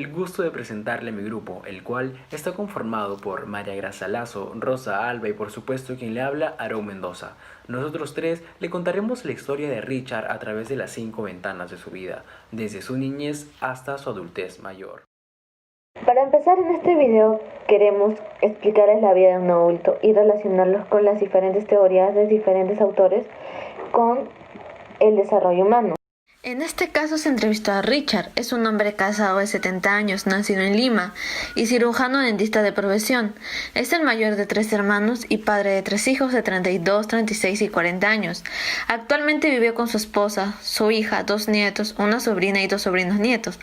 El gusto de presentarle mi grupo, el cual está conformado por María Gracia Lazo, Rosa Alba y por supuesto quien le habla, Aarón Mendoza. Nosotros tres le contaremos la historia de Richard a través de las 5 ventanas de su vida, desde su niñez hasta su adultez mayor. Para empezar en este video queremos explicarles la vida de un adulto y relacionarlos con las diferentes teorías de diferentes autores con el desarrollo humano. En este caso se entrevistó a Richard, es un hombre casado de 70 años, nacido en Lima y cirujano dentista de profesión. Es el mayor de 3 hermanos y padre de 3 hijos de 32, 36 y 40 años. Actualmente vive con su esposa, su hija, 2 nietos, una sobrina y 2 sobrinos nietos.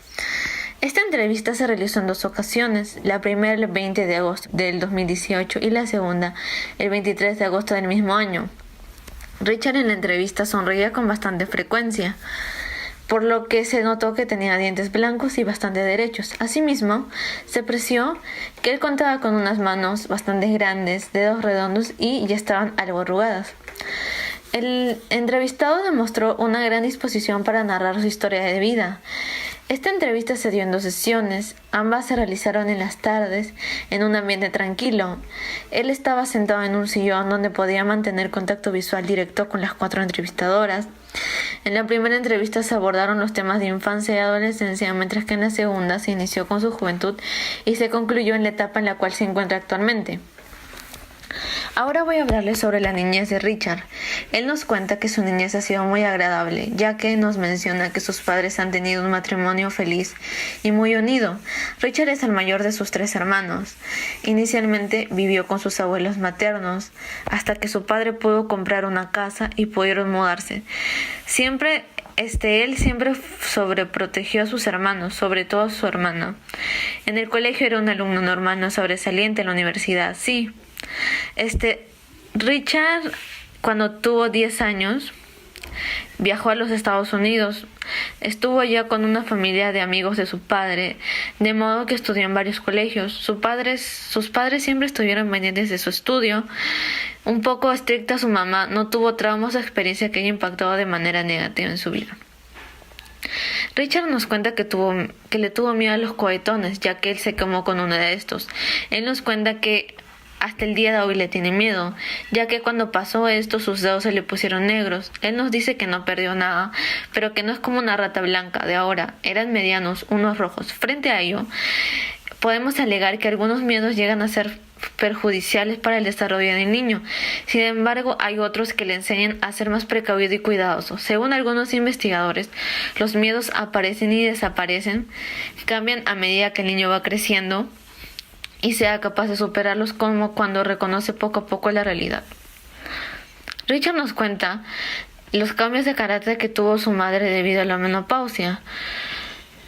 Esta entrevista se realizó en 2 ocasiones, la primera el 20 de agosto del 2018 y la segunda el 23 de agosto del mismo año. Richard en la entrevista sonreía con bastante frecuencia, por lo que se notó que tenía dientes blancos y bastante derechos. Asimismo, se apreció que él contaba con unas manos bastante grandes, dedos redondos y ya estaban algo arrugadas. El entrevistado demostró una gran disposición para narrar su historia de vida. Esta entrevista se dio en 2 sesiones, ambas se realizaron en las tardes, en un ambiente tranquilo. Él estaba sentado en un sillón donde podía mantener contacto visual directo con las 4 entrevistadoras. En la primera entrevista se abordaron los temas de infancia y adolescencia, mientras que en la segunda se inició con su juventud y se concluyó en la etapa en la cual se encuentra actualmente. Ahora voy a hablarles sobre la niñez de Richard. Él nos cuenta que su niñez ha sido muy agradable, ya que nos menciona que sus padres han tenido un matrimonio feliz y muy unido. Richard es el mayor de sus 3 hermanos. Inicialmente vivió con sus abuelos maternos, hasta que su padre pudo comprar una casa y pudieron mudarse. Él siempre sobreprotegió a sus hermanos, sobre todo a su hermana. En el colegio era un alumno normal, no sobresaliente. En la universidad, sí. Richard, cuando tuvo 10 años, viajó a los Estados Unidos. Estuvo allá con una familia de amigos de su padre, de modo que estudió en varios colegios. Sus padres siempre estuvieron pendientes de su estudio. Un poco estricta su mamá, no tuvo traumas o experiencia que haya impactado de manera negativa en su vida. Richard nos cuenta que le tuvo miedo a los cohetones, ya que él se quemó con uno de estos. Él nos cuenta que hasta el día de hoy le tiene miedo, ya que cuando pasó esto sus dedos se le pusieron negros. Él nos dice que no perdió nada, pero que no es como una rata blanca de ahora, eran medianos, unos rojos. Frente a ello, podemos alegar que algunos miedos llegan a ser perjudiciales para el desarrollo del niño. Sin embargo, hay otros que le enseñan a ser más precavido y cuidadoso. Según algunos investigadores, los miedos aparecen y desaparecen, cambian a medida que el niño va creciendo y sea capaz de superarlos, como cuando reconoce poco a poco la realidad. Richard nos cuenta los cambios de carácter que tuvo su madre debido a la menopausia.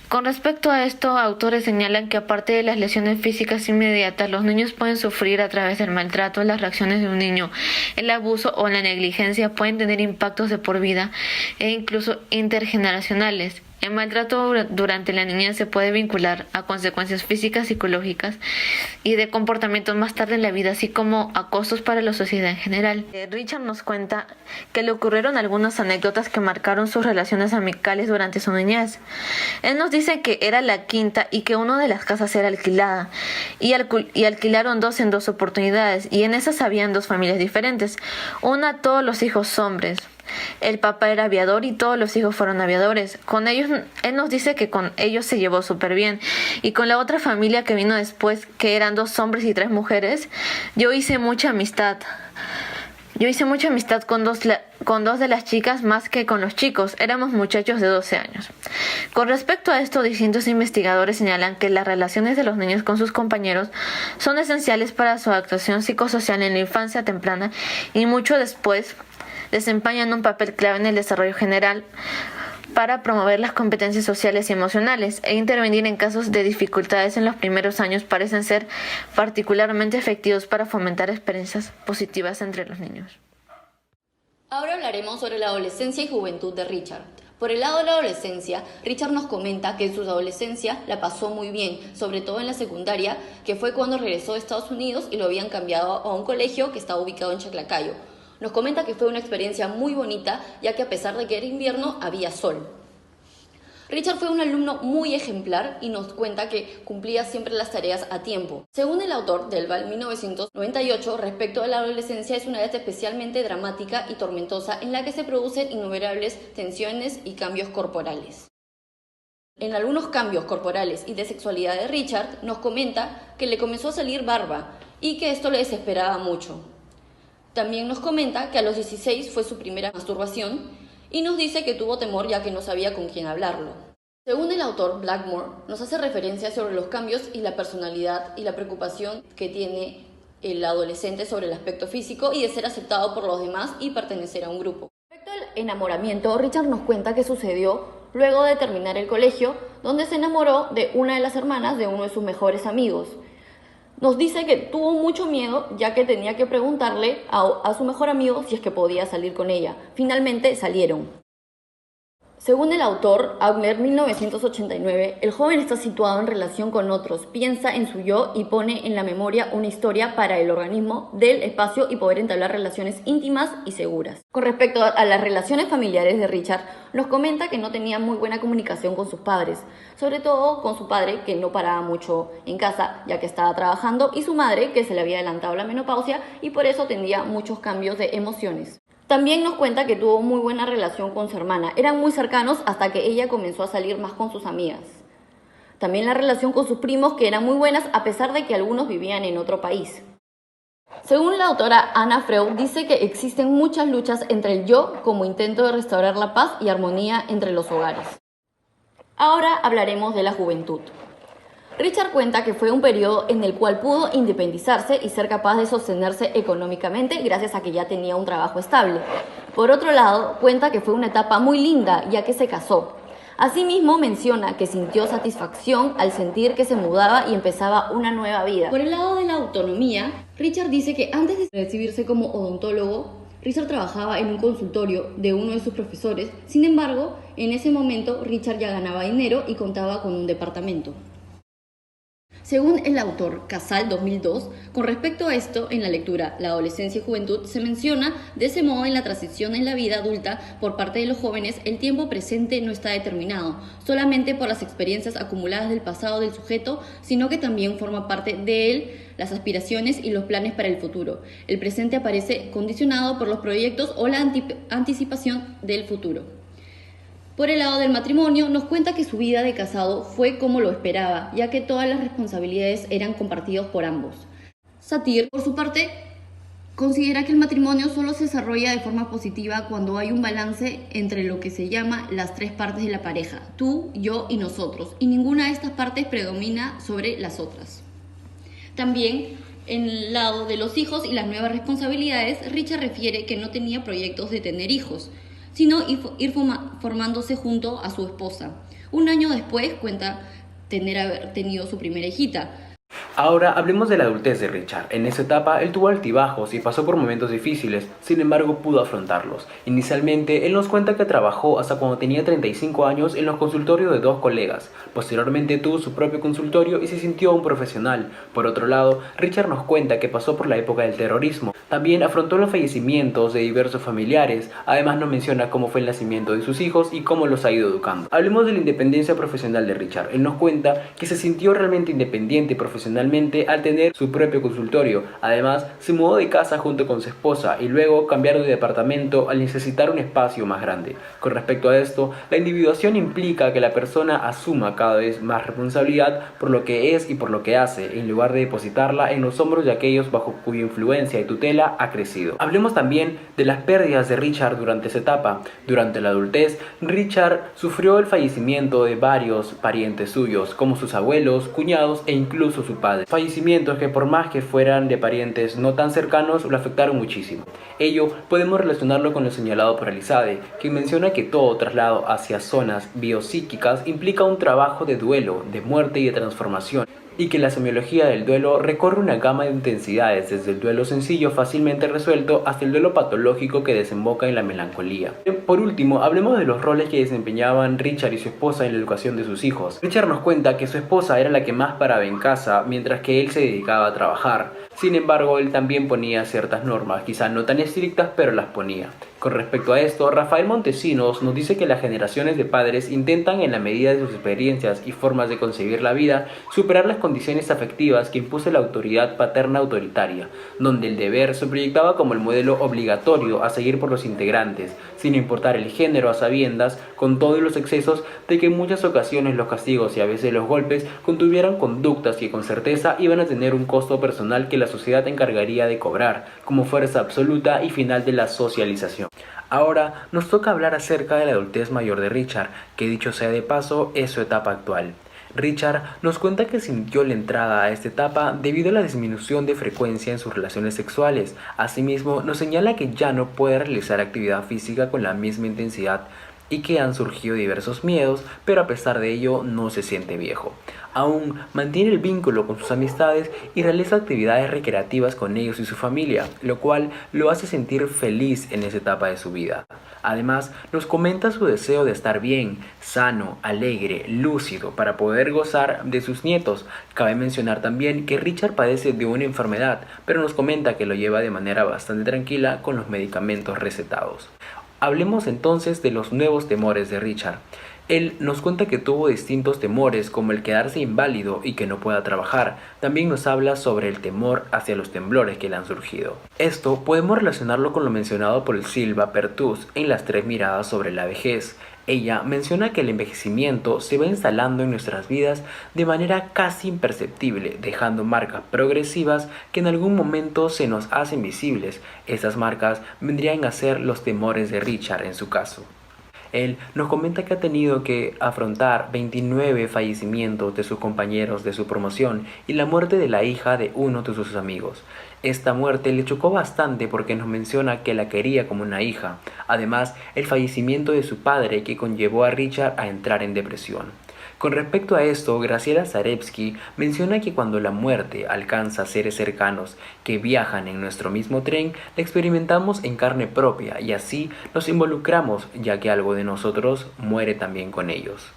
Con respecto a esto, autores señalan que aparte de las lesiones físicas inmediatas, los niños pueden sufrir a través del maltrato. Las reacciones de un niño, el abuso o la negligencia pueden tener impactos de por vida e incluso intergeneracionales. El maltrato durante la niñez se puede vincular a consecuencias físicas, psicológicas y de comportamiento más tarde en la vida, así como a costos para la sociedad en general. Richard nos cuenta que le ocurrieron algunas anécdotas que marcaron sus relaciones amicales durante su niñez. Él nos dice que era la quinta y que una de las casas era alquilada y alquilaron 2 en 2 oportunidades, y en esas habían 2 familias diferentes. Una, todos los hijos hombres. El papá era aviador y todos los hijos fueron aviadores. Con ellos, él nos dice que con ellos se llevó súper bien. Y con la otra familia que vino después, que eran 2 hombres y 3 mujeres, yo hice mucha amistad. Con dos de las chicas más que con los chicos. Éramos muchachos de 12 años. Con respecto a esto, distintos investigadores señalan que las relaciones de los niños con sus compañeros son esenciales para su actuación psicosocial en la infancia temprana y mucho después desempeñan un papel clave en el desarrollo general para promover las competencias sociales y emocionales e intervenir en casos de dificultades en los primeros años. Parecen ser particularmente efectivos para fomentar experiencias positivas entre los niños. Ahora hablaremos sobre la adolescencia y juventud de Richard. Por el lado de la adolescencia, Richard nos comenta que en su adolescencia la pasó muy bien, sobre todo en la secundaria, que fue cuando regresó de Estados Unidos y lo habían cambiado a un colegio que estaba ubicado en Chaclacayo. Nos comenta que fue una experiencia muy bonita, ya que a pesar de que era invierno, había sol. Richard fue un alumno muy ejemplar y nos cuenta que cumplía siempre las tareas a tiempo. Según el autor del Val 1998, respecto a la adolescencia es una edad especialmente dramática y tormentosa en la que se producen innumerables tensiones y cambios corporales. En algunos cambios corporales y de sexualidad de Richard nos comenta que le comenzó a salir barba y que esto le desesperaba mucho. También nos comenta que a los 16 fue su primera masturbación y nos dice que tuvo temor ya que no sabía con quién hablarlo. Según el autor Blackmore, nos hace referencia sobre los cambios y la personalidad y la preocupación que tiene el adolescente sobre el aspecto físico y de ser aceptado por los demás y pertenecer a un grupo. Respecto al enamoramiento, Richard nos cuenta que sucedió luego de terminar el colegio, donde se enamoró de una de las hermanas de uno de sus mejores amigos. Nos dice que tuvo mucho miedo ya que tenía que preguntarle a su mejor amigo si es que podía salir con ella. Finalmente salieron. Según el autor, Agner 1989, el joven está situado en relación con otros, piensa en su yo y pone en la memoria una historia para el organismo del espacio y poder entablar relaciones íntimas y seguras. Con respecto a las relaciones familiares de Richard, nos comenta que no tenía muy buena comunicación con sus padres, sobre todo con su padre, que no paraba mucho en casa ya que estaba trabajando, y su madre, que se le había adelantado la menopausia y por eso tendría muchos cambios de emociones. También nos cuenta que tuvo muy buena relación con su hermana. Eran muy cercanos hasta que ella comenzó a salir más con sus amigas. También la relación con sus primos, que eran muy buenas a pesar de que algunos vivían en otro país. Según la autora Anna Freud, dice que existen muchas luchas entre el yo como intento de restaurar la paz y armonía entre los hogares. Ahora hablaremos de la juventud. Richard cuenta que fue un periodo en el cual pudo independizarse y ser capaz de sostenerse económicamente gracias a que ya tenía un trabajo estable. Por otro lado, cuenta que fue una etapa muy linda ya que se casó. Asimismo, menciona que sintió satisfacción al sentir que se mudaba y empezaba una nueva vida. Por el lado de la autonomía, Richard dice que antes de recibirse como odontólogo, Richard trabajaba en un consultorio de uno de sus profesores. Sin embargo, en ese momento Richard ya ganaba dinero y contaba con un departamento. Según el autor Casal 2002, con respecto a esto, en la lectura La adolescencia y juventud se menciona de ese modo en la transición en la vida adulta por parte de los jóvenes, el tiempo presente no está determinado solamente por las experiencias acumuladas del pasado del sujeto, sino que también forma parte de él las aspiraciones y los planes para el futuro. El presente aparece condicionado por los proyectos o la anticipación del futuro. Por el lado del matrimonio, nos cuenta que su vida de casado fue como lo esperaba, ya que todas las responsabilidades eran compartidas por ambos. Satir, por su parte, considera que el matrimonio solo se desarrolla de forma positiva cuando hay un balance entre lo que se llama las tres partes de la pareja, tú, yo y nosotros, y ninguna de estas partes predomina sobre las otras. También, en el lado de los hijos y las nuevas responsabilidades, Richard refiere que no tenía proyectos de tener hijos, sino ir formándose junto a su esposa. Un año después cuenta haber tenido su primera hijita. Ahora hablemos de la adultez de Richard. En esa etapa él tuvo altibajos y pasó por momentos difíciles, sin embargo pudo afrontarlos. Inicialmente él nos cuenta que trabajó hasta cuando tenía 35 años en los consultorios de dos colegas. Posteriormente tuvo su propio consultorio y se sintió un profesional. Por otro lado, Richard nos cuenta que pasó por la época del terrorismo. También afrontó los fallecimientos de diversos familiares. Además nos menciona cómo fue el nacimiento de sus hijos y cómo los ha ido educando. Hablemos de la independencia profesional de Richard. Él nos cuenta que se sintió realmente independiente y profesionalmente al tener su propio consultorio. Además, se mudó de casa junto con su esposa y luego cambiaron de departamento al necesitar un espacio más grande. Con respecto a esto, la individuación implica que la persona asuma cada vez más responsabilidad por lo que es y por lo que hace, en lugar de depositarla en los hombros de aquellos bajo cuya influencia y tutela ha crecido. Hablemos también de las pérdidas de Richard durante esa etapa. Durante la adultez, Richard sufrió el fallecimiento de varios parientes suyos, como sus abuelos, cuñados e incluso su padre. Fallecimientos que por más que fueran de parientes no tan cercanos lo afectaron muchísimo. Ello podemos relacionarlo con lo señalado por Elizade, quien menciona que todo traslado hacia zonas biopsíquicas implica un trabajo de duelo, de muerte y de transformación, y que la semiología del duelo recorre una gama de intensidades, desde el duelo sencillo fácilmente resuelto hasta el duelo patológico que desemboca en la melancolía. Por último, hablemos de los roles que desempeñaban Richard y su esposa en la educación de sus hijos. Richard nos cuenta que su esposa era la que más paraba en casa, mientras que él se dedicaba a trabajar. Sin embargo, él también ponía ciertas normas, quizás no tan estrictas, pero las ponía. Con respecto a esto, Rafael Montesinos nos dice que las generaciones de padres intentan, en la medida de sus experiencias y formas de concebir la vida, superar las condiciones afectivas que impuso la autoridad paterna autoritaria, donde el deber se proyectaba como el modelo obligatorio a seguir por los integrantes, sin importar el género, a sabiendas, con todos los excesos, de que en muchas ocasiones los castigos y a veces los golpes contuvieran conductas que con certeza iban a tener un costo personal que la sociedad encargaría de cobrar, como fuerza absoluta y final de la socialización. Ahora nos toca hablar acerca de la adultez mayor de Richard, que dicho sea de paso es su etapa actual. Richard nos cuenta que sintió la entrada a esta etapa debido a la disminución de frecuencia en sus relaciones sexuales. Asimismo, nos señala que ya no puede realizar actividad física con la misma intensidad y que han surgido diversos miedos, pero a pesar de ello no se siente viejo. Aún mantiene el vínculo con sus amistades y realiza actividades recreativas con ellos y su familia, lo cual lo hace sentir feliz en esa etapa de su vida. Además, nos comenta su deseo de estar bien, sano, alegre, lúcido para poder gozar de sus nietos. Cabe mencionar también que Richard padece de una enfermedad, pero nos comenta que lo lleva de manera bastante tranquila con los medicamentos recetados. Hablemos entonces de los nuevos temores de Richard. Él nos cuenta que tuvo distintos temores, como el quedarse inválido y que no pueda trabajar. También nos habla sobre el temor hacia los temblores que le han surgido. Esto podemos relacionarlo con lo mencionado por Silva Pertús en Las tres miradas sobre la vejez. Ella menciona que el envejecimiento se va instalando en nuestras vidas de manera casi imperceptible, dejando marcas progresivas que en algún momento se nos hacen visibles. Estas marcas vendrían a ser los temores de Richard en su caso. Él nos comenta que ha tenido que afrontar 29 fallecimientos de sus compañeros de su promoción y la muerte de la hija de uno de sus amigos. Esta muerte le chocó bastante porque nos menciona que la quería como una hija. Además, el fallecimiento de su padre que conllevó a Richard a entrar en depresión. Con respecto a esto, Graciela Zarevsky menciona que cuando la muerte alcanza a seres cercanos que viajan en nuestro mismo tren, la experimentamos en carne propia y así nos involucramos, ya que algo de nosotros muere también con ellos.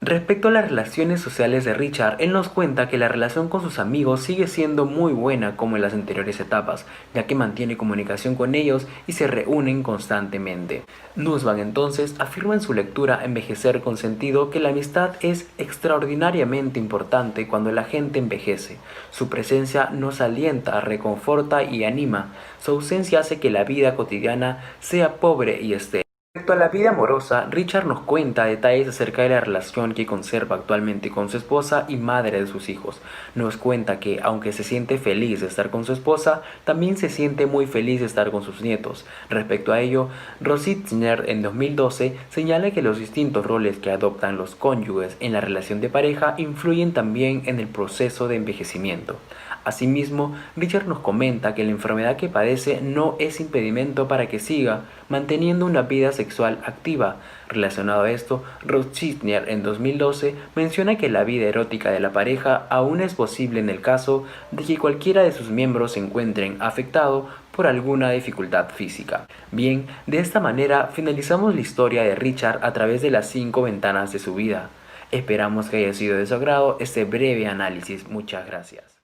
Respecto a las relaciones sociales de Richard, él nos cuenta que la relación con sus amigos sigue siendo muy buena como en las anteriores etapas, ya que mantiene comunicación con ellos y se reúnen constantemente. Nussbaum entonces afirma en su lectura Envejecer con sentido que la amistad es extraordinariamente importante cuando la gente envejece. Su presencia nos alienta, reconforta y anima. Su ausencia hace que la vida cotidiana sea pobre y estéril. Respecto a la vida amorosa, Richard nos cuenta detalles acerca de la relación que conserva actualmente con su esposa y madre de sus hijos. Nos cuenta que, aunque se siente feliz de estar con su esposa, también se siente muy feliz de estar con sus nietos. Respecto a ello, Rositzner en 2012 señala que los distintos roles que adoptan los cónyuges en la relación de pareja influyen también en el proceso de envejecimiento. Asimismo, Richard nos comenta que la enfermedad que padece no es impedimento para que siga manteniendo una vida sexual activa. Relacionado a esto, Rositzner en 2012 menciona que la vida erótica de la pareja aún es posible en el caso de que cualquiera de sus miembros se encuentren afectado por alguna dificultad física. Bien, de esta manera finalizamos la historia de Richard a través de las 5 ventanas de su vida. Esperamos que haya sido de su agrado este breve análisis. Muchas gracias.